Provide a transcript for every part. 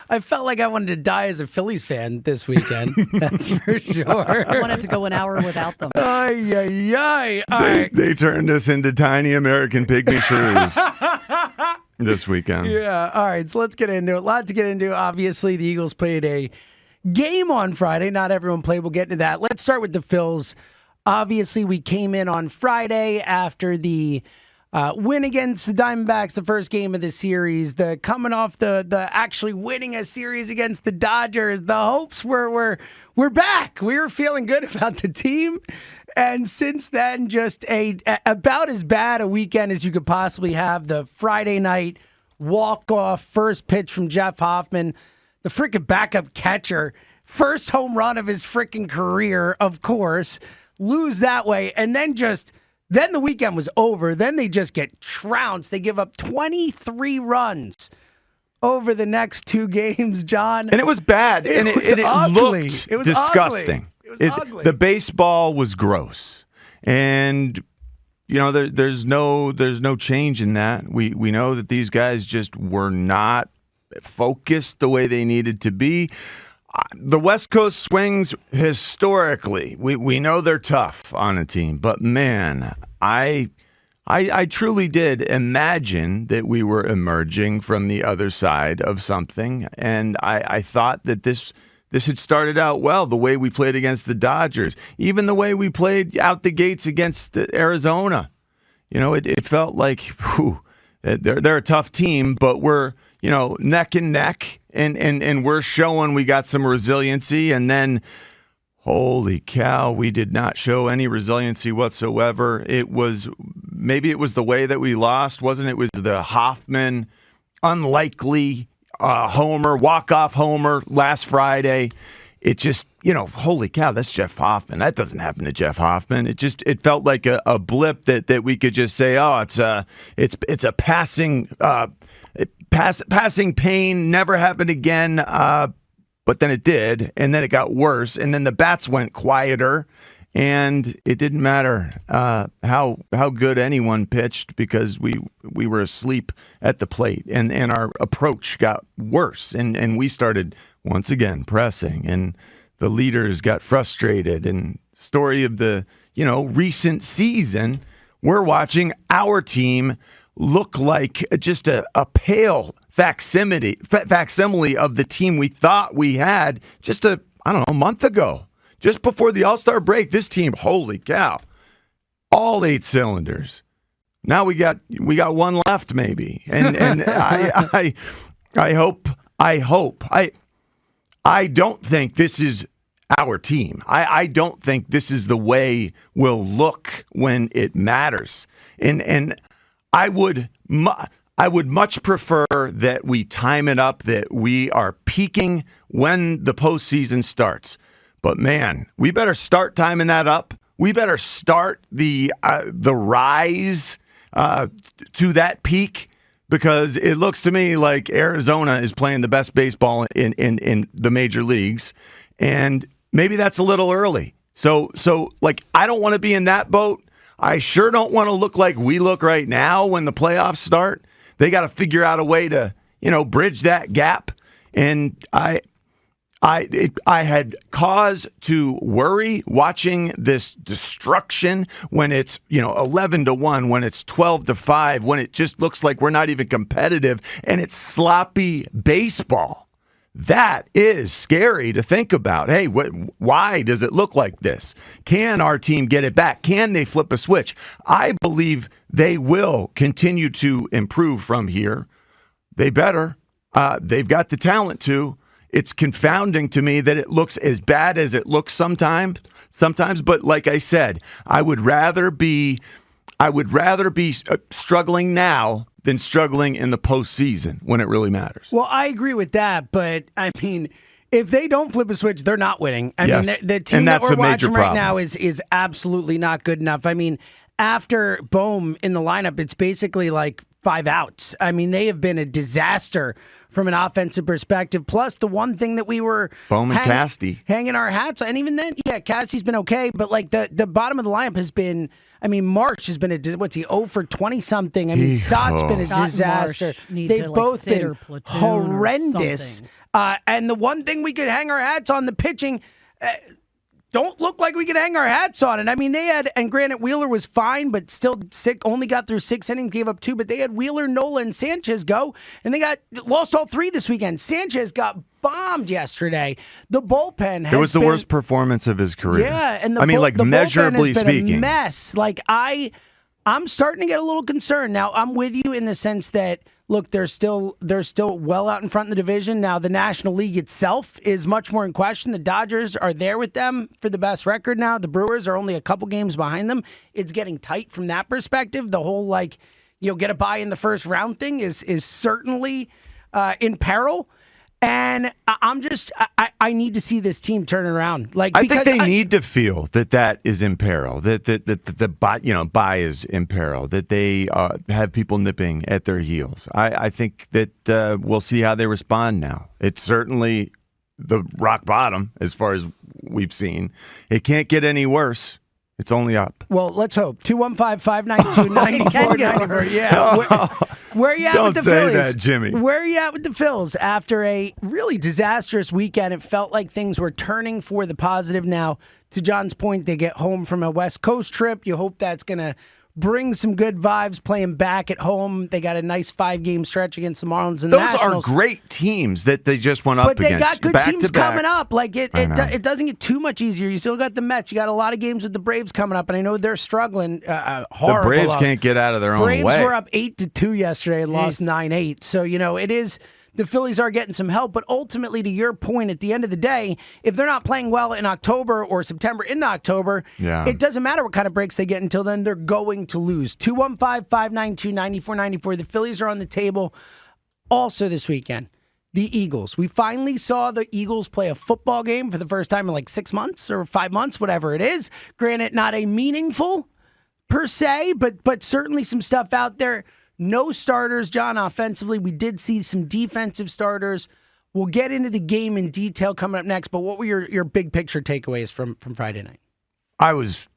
I felt like I wanted to die as a Phillies fan this weekend. That's for sure. I wanted to go an hour without them. Ay, ay, ay. All right. They turned us into tiny American pygmy shrews this weekend. Yeah. All right. So let's get into it. A lot to get into. Obviously, the Eagles played a game on Friday. Not everyone played. We'll get into that. Let's start with the Phils. Obviously, we came in on Friday after the win against the Diamondbacks, the first game of the series. Coming off the actually winning a series against the Dodgers. The hopes we're back. We were feeling good about the team. And since then, just about as bad a weekend as you could possibly have. The Friday night walk-off first pitch from Jeff Hoffman, the freaking backup catcher, first home run of his freaking career, of course. Lose that way, and then the weekend was over. Then they just get trounced. They give up 23 runs over the next two games, John. And it was bad. It it ugly. looked It was disgusting. Ugly. It was ugly. The baseball was gross. And there's no change in that. We know that these guys just were not focused the way they needed to be. The West Coast swings, historically, we know they're tough on a team, but man, I truly did imagine that we were emerging from the other side of something, and I thought that this had started out well, the way we played against the Dodgers, even the way we played out the gates against Arizona. It felt like, they're a tough team, but we're neck and neck. And we're showing we got some resiliency, and then, holy cow, we did not show any resiliency whatsoever. Maybe it was the way that we lost, wasn't it? It was the Hoffman unlikely homer, walk-off homer last Friday. It just, holy cow, that's Jeff Hoffman. That doesn't happen to Jeff Hoffman. It felt like a blip that we could just say, oh, it's a passing. Passing pain, never happened again, but then it did, and then it got worse, and then the bats went quieter, and it didn't matter how good anyone pitched because we were asleep at the plate, and our approach got worse, and we started once again pressing, and the leaders got frustrated, and story of the recent season, we're watching our team look like just a pale facsimile of the team we thought we had just a month ago. Just before the All-Star break, this team, holy cow, all 8 cylinders. Now we got one left maybe. And I hope I don't think this is our team. I don't think this is the way we'll look when it matters. And I would much prefer that we time it up, that we are peaking when the postseason starts. But man, we better start timing that up. We better start the rise to that peak, because it looks to me like Arizona is playing the best baseball in the major leagues, and maybe that's a little early. So I don't want to be in that boat. I sure don't want to look like we look right now when the playoffs start. They got to figure out a way to, bridge that gap. And I had cause to worry watching this destruction when it's, 11-1, when it's 12-5, when it just looks like we're not even competitive and it's sloppy baseball. That is scary to think about. Hey, why does it look like this? Can our team get it back? Can they flip a switch? I believe they will continue to improve from here. They better. They've got the talent to. It's confounding to me that it looks as bad as it looks sometimes. But like I said, I would rather be struggling now than struggling in the postseason when it really matters. Well, I agree with that, but I mean, if they don't flip a switch, they're not winning. I mean, the team that we're watching right now is absolutely not good enough. I mean, after Bohm in the lineup, it's basically like 5 outs. I mean, they have been a disaster from an offensive perspective. Plus, the one thing that we were hanging our hats on, and even then, Cassie's been okay, but like the bottom of the lineup has been. I mean, Marsh has been 0 for 20-something. I mean, Stott's been a disaster. They've both been horrendous. And the one thing we could hang our hats on, the pitching, don't look like we could hang our hats on it. I mean, and granted, Wheeler was fine, but still sick, only got through 6 innings, gave up 2, but they had Wheeler, Nola, and Sanchez go, and they lost all 3 this weekend. Sanchez got bombed yesterday. The bullpen has It was the worst performance of his career. Yeah, and the measurably speaking. A mess. I'm starting to get a little concerned. Now, I'm with you in the sense that, look, they're still well out in front in the division. Now, the National League itself is much more in question. The Dodgers are there with them for the best record now. The Brewers are only a couple games behind them. It's getting tight from that perspective. The whole, get a bye in the first round thing is certainly in peril. And I need to see this team turn around. I think they need to feel that is in peril, that the bye is in peril, that they have people nipping at their heels. I think that we'll see how they respond now. It's certainly the rock bottom as far as we've seen. It can't get any worse. It's only up. Well, let's hope. 215-592-9494. Yeah. Where are you at with the Phillies? Don't say that, Jimmy. Where are you at with the Phils? After a really disastrous weekend, it felt like things were turning for the positive. Now, to John's point, they get home from a West Coast trip. You hope that's going to bring some good vibes playing back at home. They got a nice 5-game stretch against the Marlins and the Nationals. Those are great teams that they just went up against. But they got good teams coming up. It doesn't get too much easier. You still got the Mets. You got a lot of games with the Braves coming up, and I know they're struggling. Horrible. The Braves can't get out of their own way. Braves were up 8-2 yesterday and lost 9-8. So, it is... The Phillies are getting some help, but ultimately, to your point, at the end of the day, if they're not playing well in October or September into October, it doesn't matter what kind of breaks they get until then, they're going to lose. 215-592-9494. The Phillies are on the table also this weekend. The Eagles. We finally saw the Eagles play a football game for the first time in 6 months or 5 months, whatever it is. Granted, not a meaningful per se, but certainly some stuff out there. No starters, John, offensively. We did see some defensive starters. We'll get into the game in detail coming up next, but what were your big picture takeaways from Friday night? I was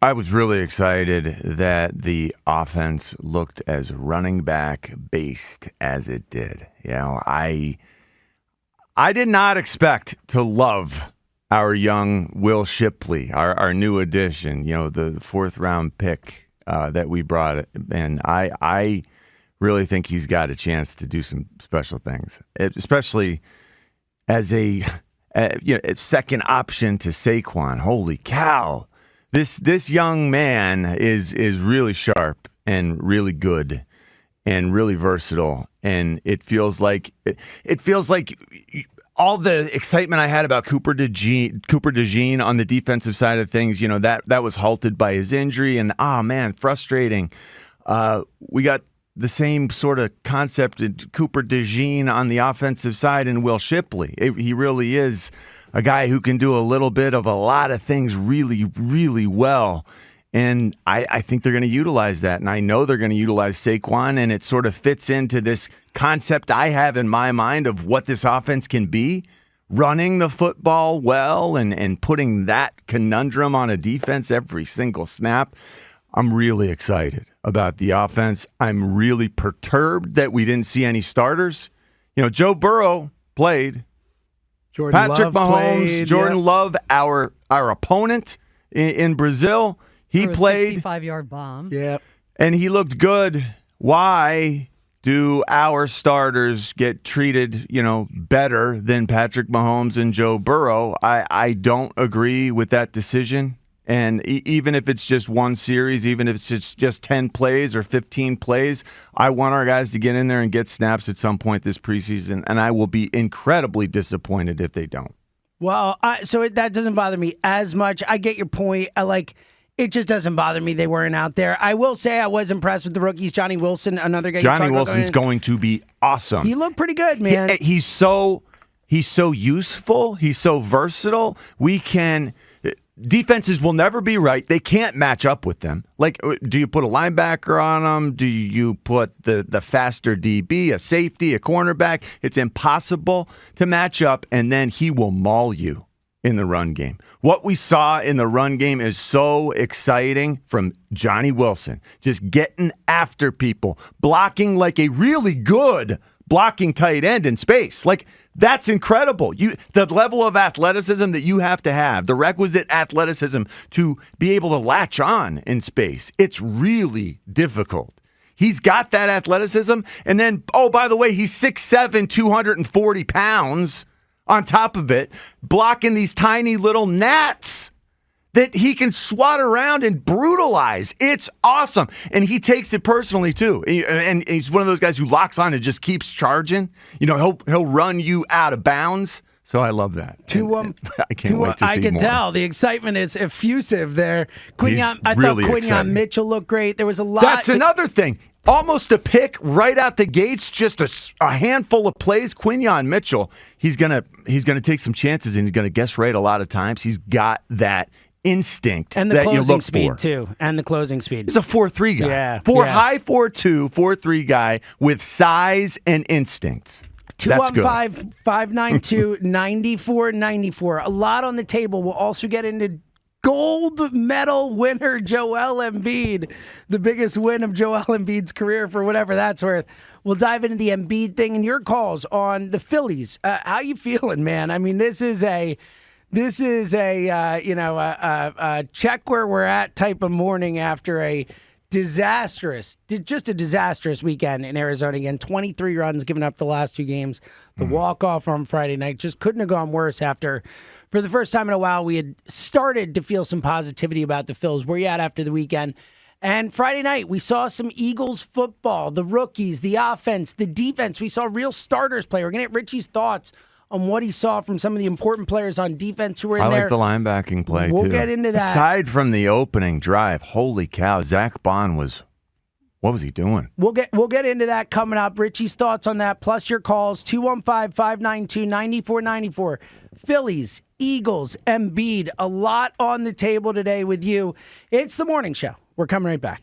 really excited that the offense looked as running back based as it did. I did not expect to love our young Will Shipley, our new addition, the 4th round pick. That we brought, and I really think he's got a chance to do some special things, especially as a second option to Saquon. Holy cow, this young man is really sharp and really good and really versatile, and it feels like all the excitement I had about Cooper DeJean on the defensive side of things, that was halted by his injury, and frustrating. We got the same sort of concept in Cooper DeJean on the offensive side and Will Shipley. He really is a guy who can do a little bit of a lot of things really, really well. And I think they're going to utilize that. And I know they're going to utilize Saquon, and it sort of fits into this concept I have in my mind of what this offense can be, running the football well and putting that conundrum on a defense every single snap. I'm really excited about the offense. I'm really perturbed that we didn't see any starters. Joe Burrow played. Patrick Mahomes, Jordan Love, our opponent in Brazil. He played a 65-yard bomb. Yeah. And he looked good. Why do our starters get treated, better than Patrick Mahomes and Joe Burrow? I don't agree with that decision. And even if it's just one series, even if it's just 10 plays or 15 plays, I want our guys to get in there and get snaps at some point this preseason, and I will be incredibly disappointed if they don't. Well, that doesn't bother me as much. I get your point. It just doesn't bother me they weren't out there. I will say I was impressed with the rookies. Johnny Wilson, another guy. Johnny Wilson's going to be awesome. He looked pretty good, man. He's so useful. He's so versatile. Defenses will never be right. They can't match up with them. Do you put a linebacker on them? Do you put the faster DB, a safety, a cornerback? It's impossible to match up, and then he will maul you in the run game. What we saw in the run game is so exciting from Johnny Wilson. Just getting after people, blocking like a really good blocking tight end in space. Like, that's incredible. The level of athleticism that you have to have, the requisite athleticism to be able to latch on in space, it's really difficult. He's got that athleticism. And then, oh, by the way, he's 6'7", 240 pounds on top of it, blocking these tiny little gnats that he can swat around and brutalize. It's awesome. And he takes it personally, too. And he's one of those guys who locks on and just keeps charging. He'll run you out of bounds. So I love that. I can't wait to see more. I can tell the excitement is effusive there. I really thought Quinyon exciting. Mitchell looked great. There was a lot. That's another thing. Almost a pick right out the gates, just a handful of plays. Quinyon Mitchell, he's gonna take some chances and he's gonna guess right a lot of times. He's got that instinct and the that closing you look speed for. too, and the closing speed. He's a 4'3" guy. High 4'2", 4'3" guy with size and instinct. 215-592-9494. A lot on the table. We'll also get into gold medal winner Joel Embiid, the biggest win of Joel Embiid's career for whatever that's worth. We'll dive into the Embiid thing and your calls on the Phillies. How you feeling, man? I mean, this is a check where we're at type of morning after a disastrous weekend in Arizona. Again, 23 runs given up the last two games. The walk-off on Friday night just couldn't have gone worse after, for the first time in a while, we had started to feel some positivity about the Phils. Where you at after the weekend? And Friday night, we saw some Eagles football, the rookies, the offense, the defense. We saw real starters play. We're going to get Richie's thoughts on what he saw from some of the important players on defense who were in there. I like the linebacking play, too. We'll get into that. Aside from the opening drive, holy cow, Zach Bond what was he doing? We'll get into that coming up. Richie's thoughts on that, plus your calls, 215-592-9494. Phillies, Eagles, Embiid, a lot on the table today with you. It's the morning show. We're coming right back.